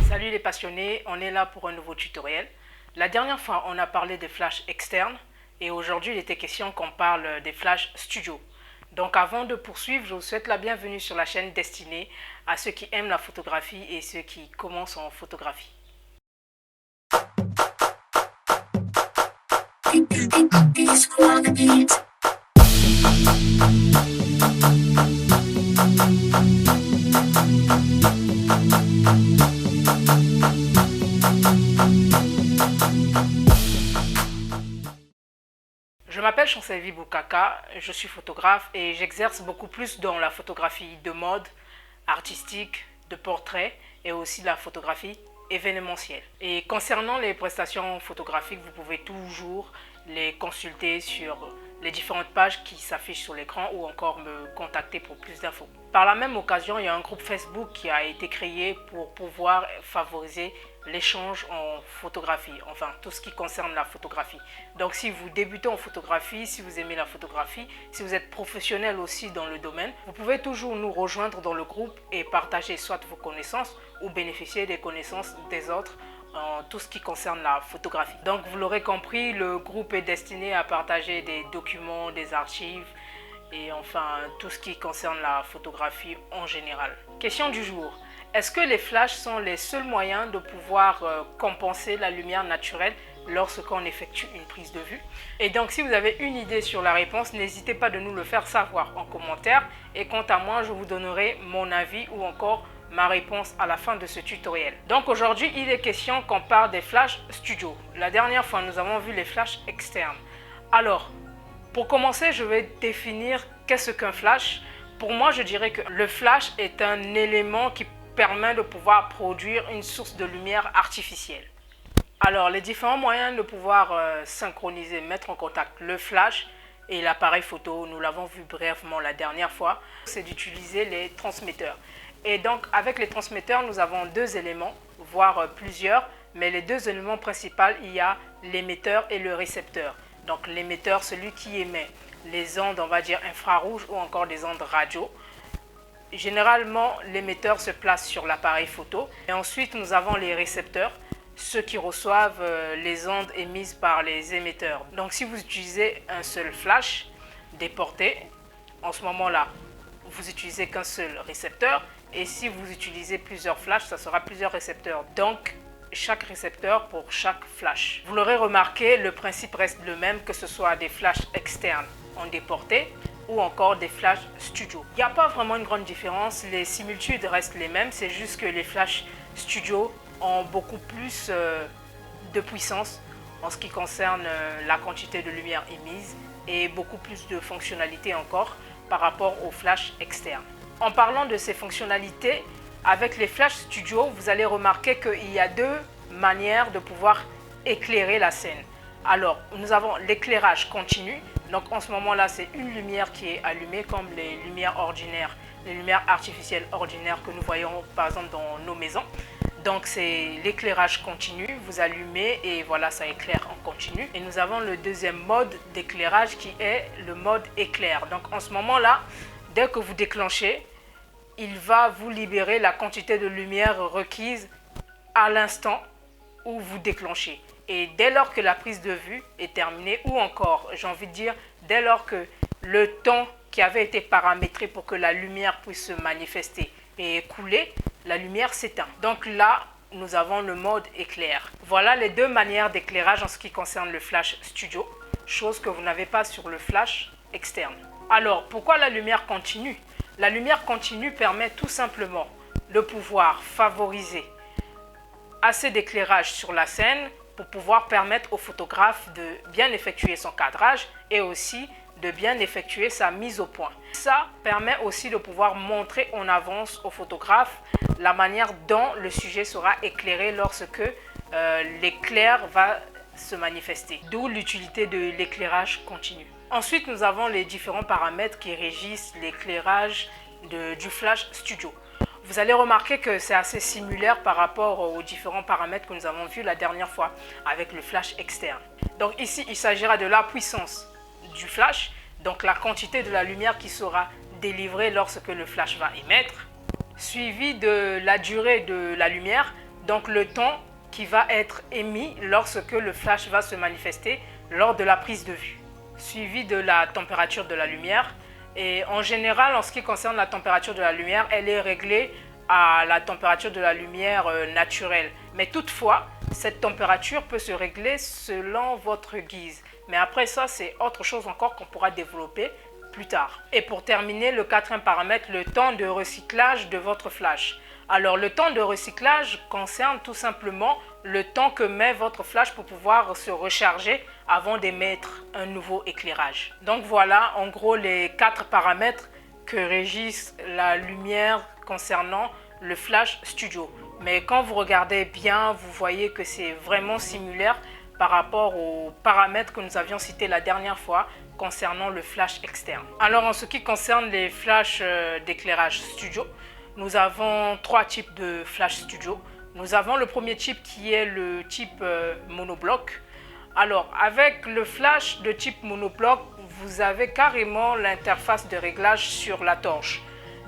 Salut les passionnés, on est là pour un nouveau tutoriel. La dernière fois, on a parlé des flashs externes et aujourd'hui, il était question qu'on parle des flashs studio. Donc avant de poursuivre, je vous souhaite la bienvenue sur la chaîne destinée à ceux qui aiment la photographie et ceux qui commencent en photographie. Je m'appelle Chancellevie Boukaka, je suis photographe et j'exerce beaucoup plus dans la photographie de mode, artistique, de portrait et aussi la photographie événementielle. Et concernant les prestations photographiques, vous pouvez toujours les consulter sur les différentes pages qui s'affichent sur l'écran ou encore me contacter pour plus d'infos. Par la même occasion, il y a un groupe Facebook qui a été créé pour pouvoir favoriser l'échange en photographie, enfin tout ce qui concerne la photographie. Donc si vous débutez en photographie, si vous aimez la photographie, si vous êtes professionnel aussi dans le domaine, vous pouvez toujours nous rejoindre dans le groupe et partager soit vos connaissances ou bénéficier des connaissances des autres en tout ce qui concerne la photographie. Donc vous l'aurez compris, le groupe est destiné à partager des documents, des archives et enfin tout ce qui concerne la photographie en général. Question du jour. Est-ce que les flashs sont les seuls moyens de pouvoir compenser la lumière naturelle lorsqu'on effectue une prise de vue? Et donc si vous avez une idée sur la réponse, n'hésitez pas de nous le faire savoir en commentaire. Et quant à moi, je vous donnerai mon avis ou encore ma réponse à la fin de ce tutoriel. Donc aujourd'hui, il est question qu'on parle des flashs studio. La dernière fois, nous avons vu les flashs externes. Alors, pour commencer, je vais définir qu'est-ce qu'un flash. Pour moi, je dirais que le flash est un élément qui permet de pouvoir produire une source de lumière artificielle. Alors, les différents moyens de pouvoir synchroniser, mettre en contact le flash et l'appareil photo, nous l'avons vu brièvement la dernière fois, c'est d'utiliser les transmetteurs. Et donc, avec les transmetteurs, nous avons deux éléments, voire plusieurs, mais les deux éléments principaux, il y a l'émetteur et le récepteur. Donc, l'émetteur, celui qui émet les ondes, on va dire infrarouges ou encore des ondes radio. Généralement, l'émetteur se place sur l'appareil photo. Et ensuite, nous avons les récepteurs, ceux qui reçoivent les ondes émises par les émetteurs. Donc, si vous utilisez un seul flash déporté, en ce moment-là, vous utilisez qu'un seul récepteur. Et si vous utilisez plusieurs flashs, ça sera plusieurs récepteurs. Donc, chaque récepteur pour chaque flash. Vous l'aurez remarqué, le principe reste le même, que ce soit des flashs externes en déporté ou encore des flashs studio. Il n'y a pas vraiment une grande différence, les similitudes restent les mêmes, c'est juste que les flashs studio ont beaucoup plus de puissance en ce qui concerne la quantité de lumière émise et beaucoup plus de fonctionnalités encore par rapport aux flashs externes. En parlant de ces fonctionnalités, avec les flashs studio, vous allez remarquer qu'il y a deux manières de pouvoir éclairer la scène. Alors, nous avons l'éclairage continu. Donc, en ce moment-là, c'est une lumière qui est allumée comme les lumières ordinaires, les lumières artificielles ordinaires que nous voyons par exemple dans nos maisons. Donc, c'est l'éclairage continu. Vous allumez et voilà, ça éclaire en continu. Et nous avons le deuxième mode d'éclairage qui est le mode éclair. Donc, en ce moment-là, dès que vous déclenchez, il va vous libérer la quantité de lumière requise à l'instant où vous déclenchez. Et dès lors que la prise de vue est terminée, ou encore, j'ai envie de dire, dès lors que le temps qui avait été paramétré pour que la lumière puisse se manifester est écoulé, la lumière s'éteint. Donc là, nous avons le mode éclair. Voilà les deux manières d'éclairage en ce qui concerne le flash studio, chose que vous n'avez pas sur le flash externe. Alors, pourquoi la lumière continue? La lumière continue permet tout simplement de pouvoir favoriser assez d'éclairage sur la scène pour pouvoir permettre au photographe de bien effectuer son cadrage et aussi de bien effectuer sa mise au point. Ça permet aussi de pouvoir montrer en avance au photographe la manière dont le sujet sera éclairé lorsque l'éclair va se manifester. D'où l'utilité de l'éclairage continu. Ensuite, nous avons les différents paramètres qui régissent l'éclairage du flash studio. Vous allez remarquer que c'est assez similaire par rapport aux différents paramètres que nous avons vus la dernière fois avec le flash externe. Donc ici, il s'agira de la puissance du flash, donc la quantité de la lumière qui sera délivrée lorsque le flash va émettre, suivi de la durée de la lumière, donc le temps qui va être émis lorsque le flash va se manifester lors de la prise de vue, suivi de la température de la lumière. Et en général, en ce qui concerne la température de la lumière, elle est réglée à la température de la lumière naturelle. Mais toutefois, cette température peut se régler selon votre guise. Mais après ça, c'est autre chose encore qu'on pourra développer plus tard. Et pour terminer, le quatrième paramètre, le temps de recyclage de votre flash. Alors, le temps de recyclage concerne tout simplement le temps que met votre flash pour pouvoir se recharger avant d'émettre un nouveau éclairage. Donc voilà, en gros, les 4 paramètres que régissent la lumière concernant le Flash Studio. Mais quand vous regardez bien, vous voyez que c'est vraiment similaire par rapport aux paramètres que nous avions cités la dernière fois concernant le flash externe. Alors en ce qui concerne les flashs d'éclairage studio, nous avons 3 types de flash studio. Nous avons le premier type qui est le type monobloc. Alors avec le flash de type monobloc, vous avez carrément l'interface de réglage sur la torche.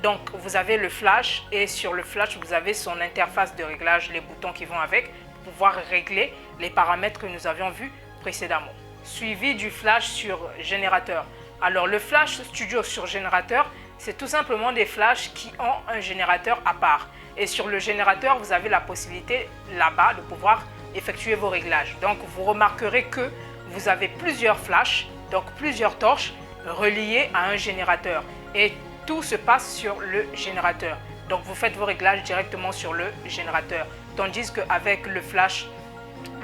Donc vous avez le flash et sur le flash vous avez son interface de réglage, les boutons qui vont avec pour pouvoir régler les paramètres que nous avions vus précédemment. Suivi du flash sur générateur. Alors le flash studio sur générateur, c'est tout simplement des flashs qui ont un générateur à part. Et sur le générateur, vous avez la possibilité là-bas de pouvoir effectuer vos réglages. Donc vous remarquerez que vous avez plusieurs flashs, donc plusieurs torches reliées à un générateur. Et tout se passe sur le générateur. Donc vous faites vos réglages directement sur le générateur. Tandis qu'avec le flash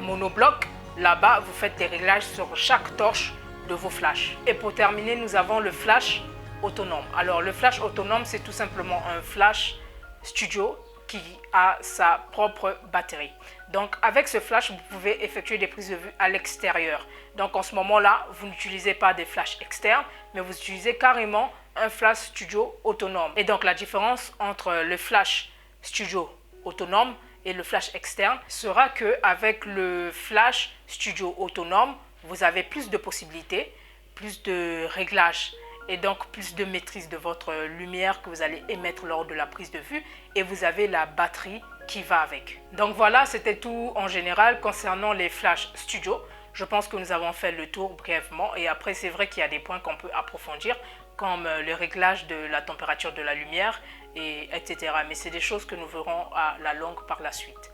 monobloc, là-bas, vous faites des réglages sur chaque torche de vos flashs. Et pour terminer, nous avons le flash autonome. Alors le flash autonome, c'est tout simplement un flash studio qui a sa propre batterie. Donc avec ce flash, vous pouvez effectuer des prises de vue à l'extérieur. Donc en ce moment-là, vous n'utilisez pas des flashs externes, mais vous utilisez carrément un flash studio autonome. Et donc la différence entre le flash studio autonome et le flash externe sera qu'avec le flash studio autonome, vous avez plus de possibilités, plus de réglages et donc plus de maîtrise de votre lumière que vous allez émettre lors de la prise de vue, et vous avez la batterie qui va avec. Donc voilà, c'était tout en général concernant les flash studio. Je pense que nous avons fait le tour brièvement, et après c'est vrai qu'il y a des points qu'on peut approfondir comme le réglage de la température de la lumière, etc. Mais c'est des choses que nous verrons à la longue par la suite.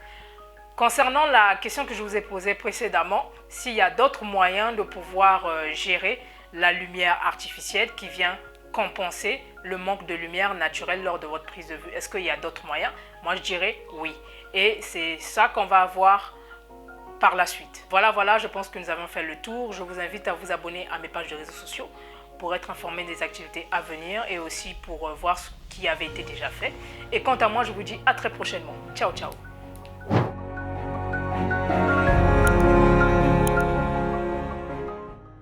Concernant la question que je vous ai posée précédemment, s'il y a d'autres moyens de pouvoir gérer la lumière artificielle qui vient compenser le manque de lumière naturelle lors de votre prise de vue, est-ce qu'il y a d'autres moyens? Moi je dirais oui. Et c'est ça qu'on va avoir par la suite. Voilà, je pense que nous avons fait le tour. Je vous invite à vous abonner à mes pages de réseaux sociaux pour être informé des activités à venir et aussi pour voir ce qui avait été déjà fait. Et quant à moi, je vous dis à très prochainement. Ciao, ciao.